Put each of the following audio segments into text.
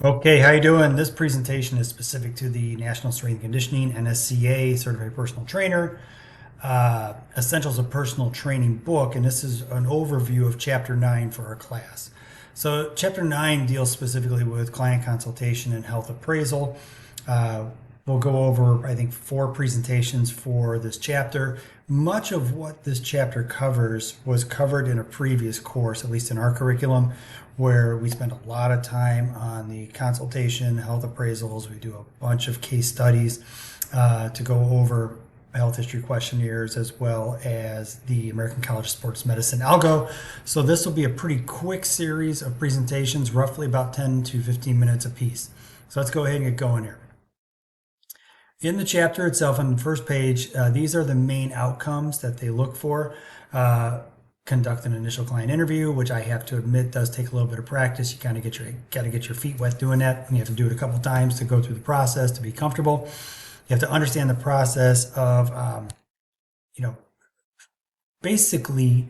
Okay, how you doing? This presentation is specific to the National Strength and Conditioning NSCA Certified Personal Trainer Essentials of Personal Training book, and this is an overview of Chapter 9 for our class. So Chapter 9 deals specifically with client consultation and health appraisal. Uh, we'll go over, I think, 4 presentations for this chapter. Much of what this chapter covers was covered in a previous course, at least in our curriculum, where we spend a lot of time on the consultation, health appraisals. We do a bunch of case studies to go over health history questionnaires as well as the American College of Sports Medicine algo. So this will be a pretty quick series of presentations, roughly about 10 to 15 minutes apiece. So let's go ahead and get going here. In the chapter itself, on the first page, these are the main outcomes that they look for. Conduct an initial client interview, which I have to admit does take a little bit of practice. You kind of got to get your feet wet doing that. And you have to do it a couple times to go through the process to be comfortable. You have to understand the process of, basically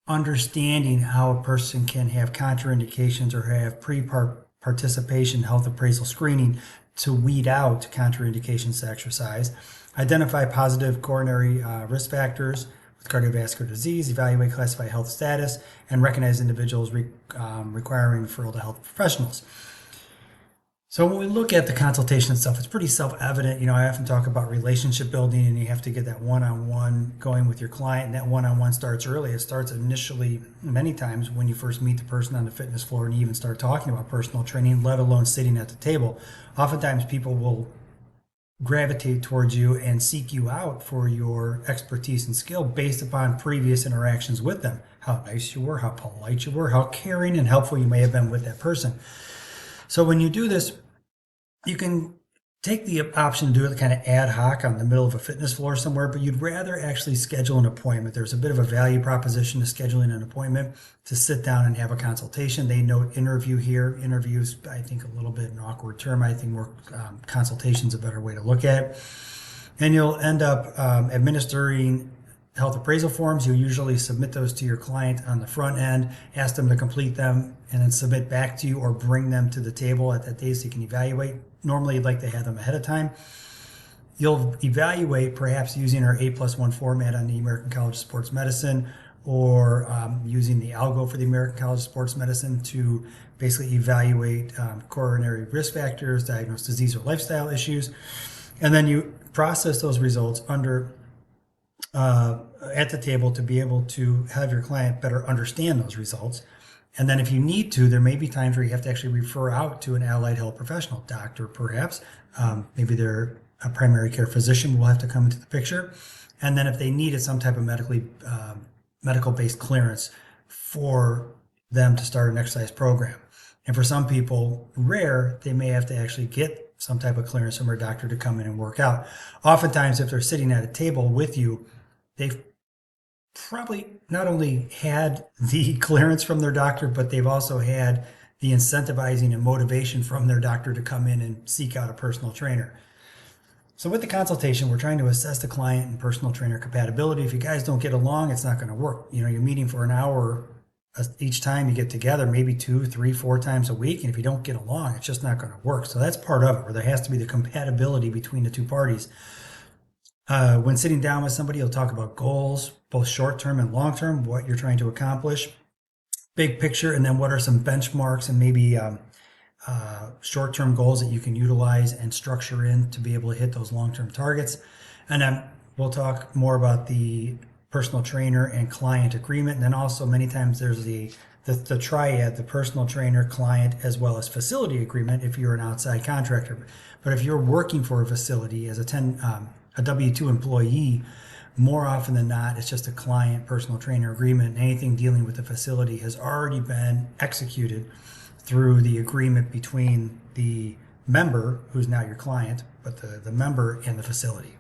understanding how a person can have contraindications or have pre-participation health appraisal screening to weed out contraindications to exercise. Identify positive coronary risk factors with cardiovascular disease, evaluate classify health status, and recognize individuals requiring referral to health professionals. So when we look at the consultation itself, it's pretty self-evident. I often talk about relationship building, and you have to get that one-on-one going with your client, and that one-on-one starts early. It starts initially many times when you first meet the person on the fitness floor and you even start talking about personal training, let alone sitting at the table. Oftentimes people will gravitate towards you and seek you out for your expertise and skill based upon previous interactions with them. How nice you were, how polite you were, how caring and helpful you may have been with that person. So when you do this, you can take the option to do it kind of ad hoc on the middle of a fitness floor somewhere, but you'd rather actually schedule an appointment. There's a bit of a value proposition to scheduling an appointment to sit down and have a consultation. They note interview here. Interviews, I think, a little bit an awkward term. I think more consultation is a better way to look at it. And you'll end up administering health appraisal forms. You usually submit those to your client on the front end, ask them to complete them, and then submit back to you or bring them to the table at that day so you can evaluate. Normally, you'd like to have them ahead of time. You'll evaluate perhaps using our 8+1 format on the American College of Sports Medicine or using the algo for the American College of Sports Medicine to basically evaluate coronary risk factors, diagnose disease or lifestyle issues. And then you process those results at the table to be able to have your client better understand those results. And then if you need to, there may be times where you have to actually refer out to an allied health professional, doctor perhaps, maybe they're a primary care physician will have to come into the picture. And then if they needed some type of medical-based clearance for them to start an exercise program. And for some people, rare, they may have to actually get some type of clearance from their doctor to come in and work out. Oftentimes, if they're sitting at a table with you, they've probably not only had the clearance from their doctor, but they've also had the incentivizing and motivation from their doctor to come in and seek out a personal trainer. So with the consultation, we're trying to assess the client and personal trainer compatibility. If you guys don't get along, it's not going to work. You're meeting for an hour each time you get together, maybe 2, 3, 4 times a week. And if you don't get along, it's just not going to work. So that's part of it, where there has to be the compatibility between the two parties. When sitting down with somebody, you'll talk about goals, both short-term and long-term, what you're trying to accomplish, big picture, and then what are some benchmarks and maybe short-term goals that you can utilize and structure in to be able to hit those long-term targets. And then we'll talk more about the personal trainer and client agreement. And then also many times there's the triad, the personal trainer, client, as well as facility agreement if you're an outside contractor. But if you're working for a facility as a W-2 employee, more often than not, it's just a client personal trainer agreement. And anything dealing with the facility has already been executed through the agreement between the member, who's now your client, but the member and the facility.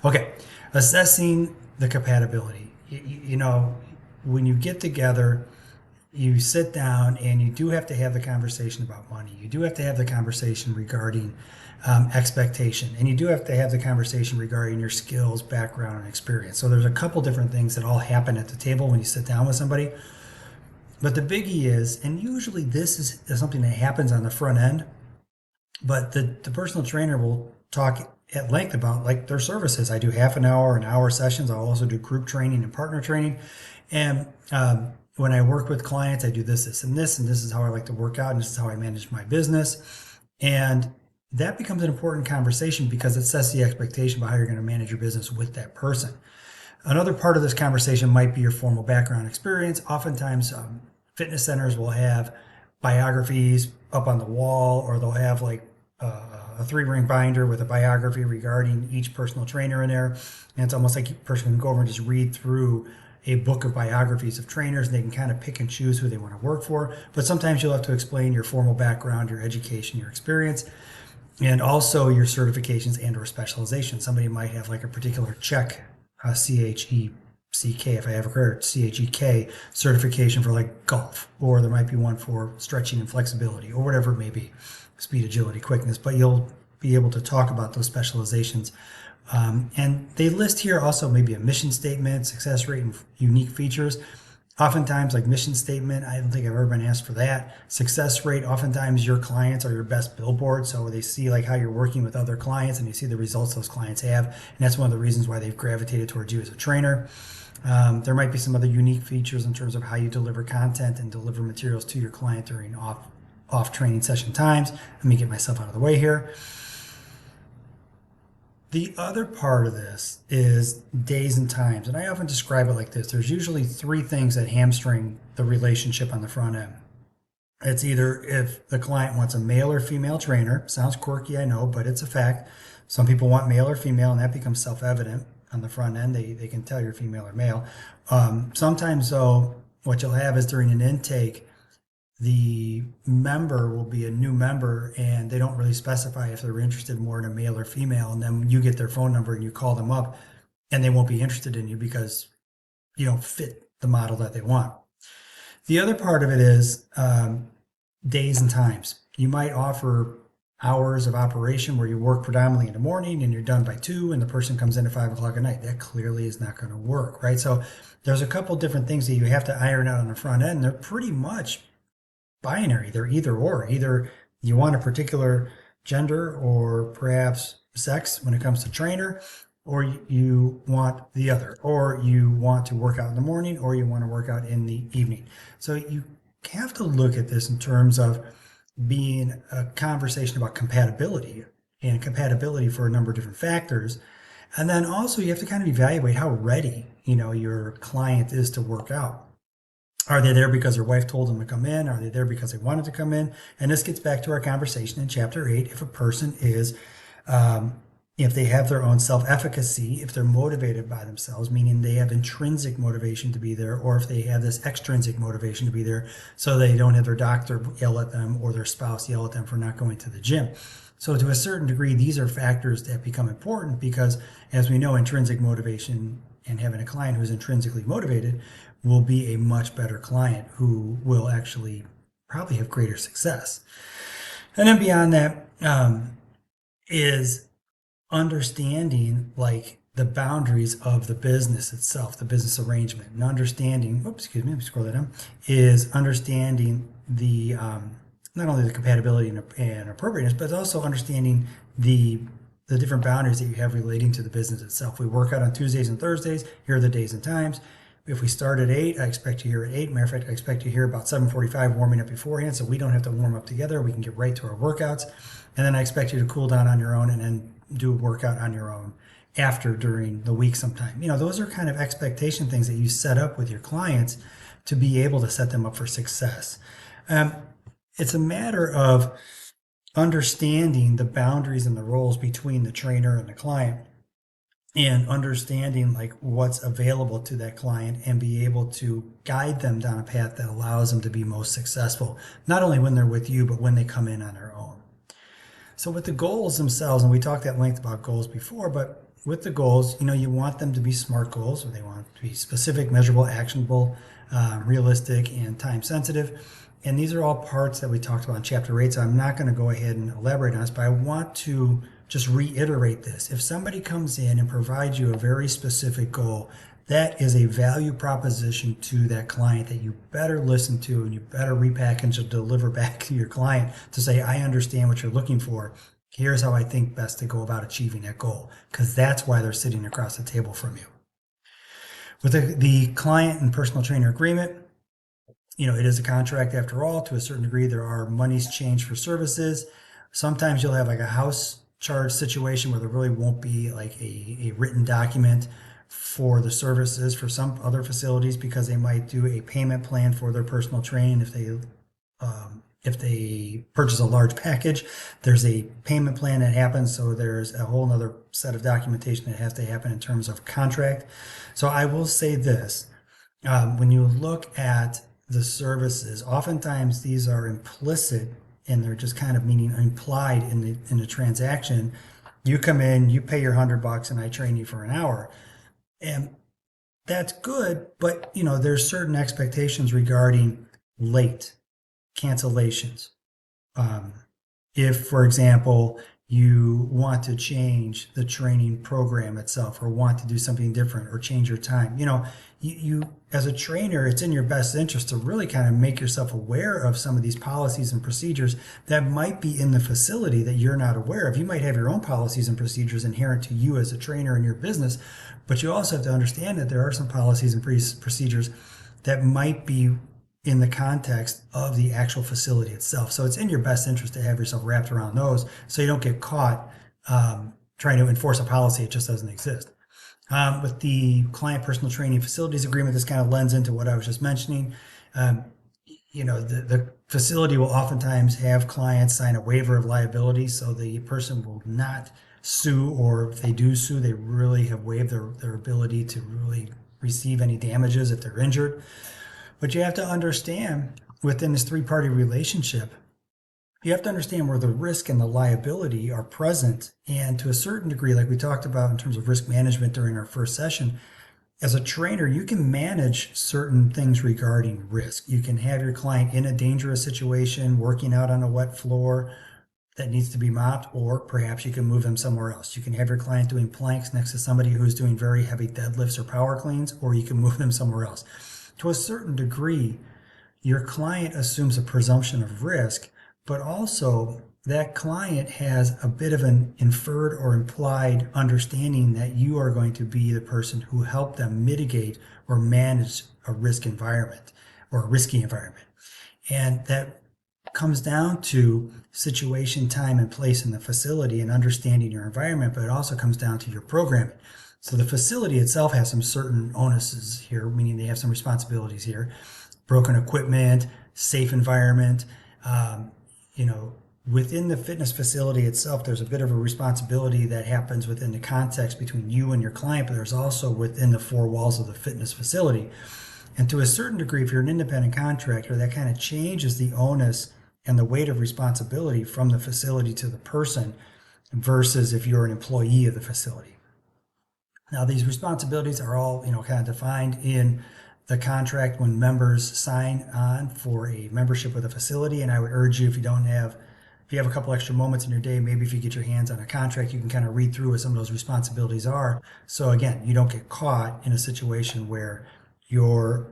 Okay, assessing the compatibility. When you get together, you sit down and you do have to have the conversation about money. You do have to have the conversation regarding expectation, and you do have to have the conversation regarding your skills, background, and experience. So there's a couple different things that all happen at the table when you sit down with somebody. But the biggie is, and usually this is something that happens on the front end, but the personal trainer will talk at length about like their services. I do half an hour sessions. I'll also do group training and partner training. And when I work with clients, I do this, and this is how I like to work out, and this is how I manage my business. And that becomes an important conversation because it sets the expectation about how you're going to manage your business with that person. Another part of this conversation might be your formal background experience. Oftentimes, fitness centers will have biographies up on the wall, or they'll have like a 3-ring binder with a biography regarding each personal trainer in there. And it's almost like a person can go over and just read through a book of biographies of trainers, and they can kind of pick and choose who they want to work for. But sometimes you'll have to explain your formal background, your education, your experience, and also your certifications and or specialization. Somebody might have like a particular CHEK, CHECK, if I have a correct, CHEK certification for like golf, or there might be one for stretching and flexibility, or whatever it may be, speed, agility, quickness. But you'll be able to talk about those specializations. And they list here also maybe a mission statement, success rate, and unique features. Oftentimes, like mission statement, I don't think I've ever been asked for that. Success rate, oftentimes your clients are your best billboard. So they see like how you're working with other clients, and you see the results those clients have. And that's one of the reasons why they've gravitated towards you as a trainer. There might be some other unique features in terms of how you deliver content and deliver materials to your client during off training session times. Let me get myself out of the way here. The other part of this is days and times, and I often describe it like this. There's usually 3 things that hamstring the relationship on the front end. It's either if the client wants a male or female trainer. Sounds quirky, I know, but it's a fact. Some people want male or female, and that becomes self-evident on the front end. They can tell you're female or male. Sometimes, though, what you'll have is during an intake, the member will be a new member, and they don't really specify if they're interested more in a male or female. And then you get their phone number and you call them up, and they won't be interested in you because you don't fit the model that they want. The other part of it is days and times. You might offer hours of operation where you work predominantly in the morning and you're done by 2, and the person comes in at 5 o'clock at night. That clearly is not going to work, right? So there's a couple different things that you have to iron out on the front end. They're pretty much binary. They're either or. Either you want a particular gender or perhaps sex when it comes to trainer, or you want the other, or you want to work out in the morning, or you want to work out in the evening. So you have to look at this in terms of being a conversation about compatibility, and compatibility for a number of different factors. And then also you have to kind of evaluate how ready, your client is to work out. Are they there because their wife told them to come in? Are they there because they wanted to come in? And this gets back to our conversation in chapter 8. If a person is, if they have their own self-efficacy, if they're motivated by themselves, meaning they have intrinsic motivation to be there, or if they have this extrinsic motivation to be there, so they don't have their doctor yell at them or their spouse yell at them for not going to the gym. So to a certain degree, these are factors that become important because, as we know, intrinsic motivation and having a client who's intrinsically motivated will be a much better client who will actually probably have greater success. And then beyond that is understanding like the boundaries of the business itself, the business arrangement, and understanding, let me scroll that down, is understanding the not only the compatibility and appropriateness, but also understanding the different boundaries that you have relating to the business itself. We work out on Tuesdays and Thursdays. Here are the days and times. If we start at 8, I expect you here at 8. Matter of fact, I expect you here about 7:45 warming up beforehand, so we don't have to warm up together. We can get right to our workouts. And then I expect you to cool down on your own and then do a workout on your own after during the week sometime. Those are kind of expectation things that you set up with your clients to be able to set them up for success. It's a matter of understanding the boundaries and the roles between the trainer and the client, and understanding like what's available to that client and be able to guide them down a path that allows them to be most successful, not only when they're with you, but when they come in on their own. So with the goals themselves, and we talked at length about goals before, but with the goals, you want them to be SMART goals, or they want to be specific, measurable, actionable, realistic, and time sensitive. And these are all parts that we talked about in chapter 8, so I'm not going to go ahead and elaborate on this, but I want to just reiterate this. If somebody comes in and provides you a very specific goal that is a value proposition to that client that you better listen to, and you better repackage and deliver back to your client to say, I understand what you're looking for. Here's how I think best to go about achieving that goal, because that's why they're sitting across the table from you. With the client and personal trainer agreement, it is a contract after all. To a certain degree, there are monies changed for services. Sometimes you'll have like a house charge situation where there really won't be like a written document for the services for some other facilities, because they might do a payment plan for their personal training. If they purchase a large package, there's a payment plan that happens. So there's a whole other set of documentation that has to happen in terms of contract. So I will say this, when you look at the services, oftentimes these are implicit, and they're just kind of meaning implied in the transaction. You come in, you pay your $100, and I train you for an hour, and that's good. But there's certain expectations regarding late cancellations. If, for example, you want to change the training program itself, or want to do something different, or change your time, you as a trainer, it's in your best interest to really kind of make yourself aware of some of these policies and procedures that might be in the facility that you're not aware of. You might have your own policies and procedures inherent to you as a trainer in your business, but you also have to understand that there are some policies and procedures that might be in the context of the actual facility itself. So it's in your best interest to have yourself wrapped around those, so you don't get caught trying to enforce a policy that just doesn't exist. With the client personal training facilities agreement, this kind of lends into what I was just mentioning. The facility will oftentimes have clients sign a waiver of liability, so the person will not sue, or if they do sue, they really have waived their ability to really receive any damages if they're injured. But you have to understand, within this three-party relationship, you have to understand where the risk and the liability are present. And to a certain degree, like we talked about in terms of risk management during our first session, as a trainer, you can manage certain things regarding risk. You can have your client in a dangerous situation, working out on a wet floor that needs to be mopped, or perhaps you can move them somewhere else. You can have your client doing planks next to somebody who's doing very heavy deadlifts or power cleans, or you can move them somewhere else. To a certain degree, your client assumes a presumption of risk, but also that client has a bit of an inferred or implied understanding that you are going to be the person who helped them mitigate or manage a risk environment, or a risky environment. And that comes down to situation, time, and place in the facility, and understanding your environment, but it also comes down to your programming. So the facility itself has some certain onuses here, meaning they have some responsibilities here: broken equipment, safe environment. Within the fitness facility itself, there's a bit of a responsibility that happens within the context between you and your client, but there's also within the four walls of the fitness facility. And to a certain degree, if you're an independent contractor, that kind of changes the onus and the weight of responsibility from the facility to the person, versus if you're an employee of the facility. Now, these responsibilities are all, kind of defined in the contract when members sign on for a membership with a facility. And I would urge you, if you have a couple extra moments in your day, maybe if you get your hands on a contract, you can kind of read through what some of those responsibilities are. So again, you don't get caught in a situation where you're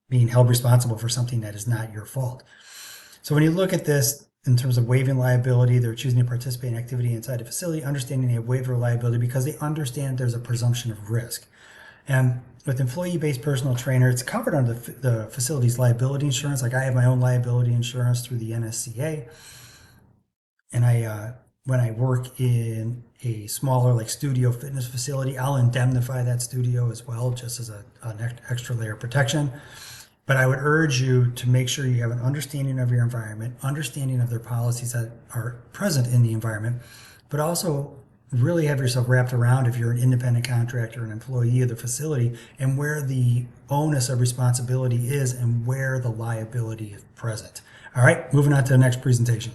being held responsible for something that is not your fault. So when you look at this in terms of waiving liability, they're choosing to participate in activity inside a facility, understanding they have waiver of liability because they understand there's a presumption of risk. And with employee-based personal trainer, it's covered under the facility's liability insurance. Like, I have my own liability insurance through the NSCA. And when I work in a smaller, like, studio fitness facility, I'll indemnify that studio as well, just as an extra layer of protection. But I would urge you to make sure you have an understanding of your environment, understanding of their policies that are present in the environment, but also really have yourself wrapped around, if you're an independent contractor, an employee of the facility, and where the onus of responsibility is and where the liability is present. All right, moving on to the next presentation.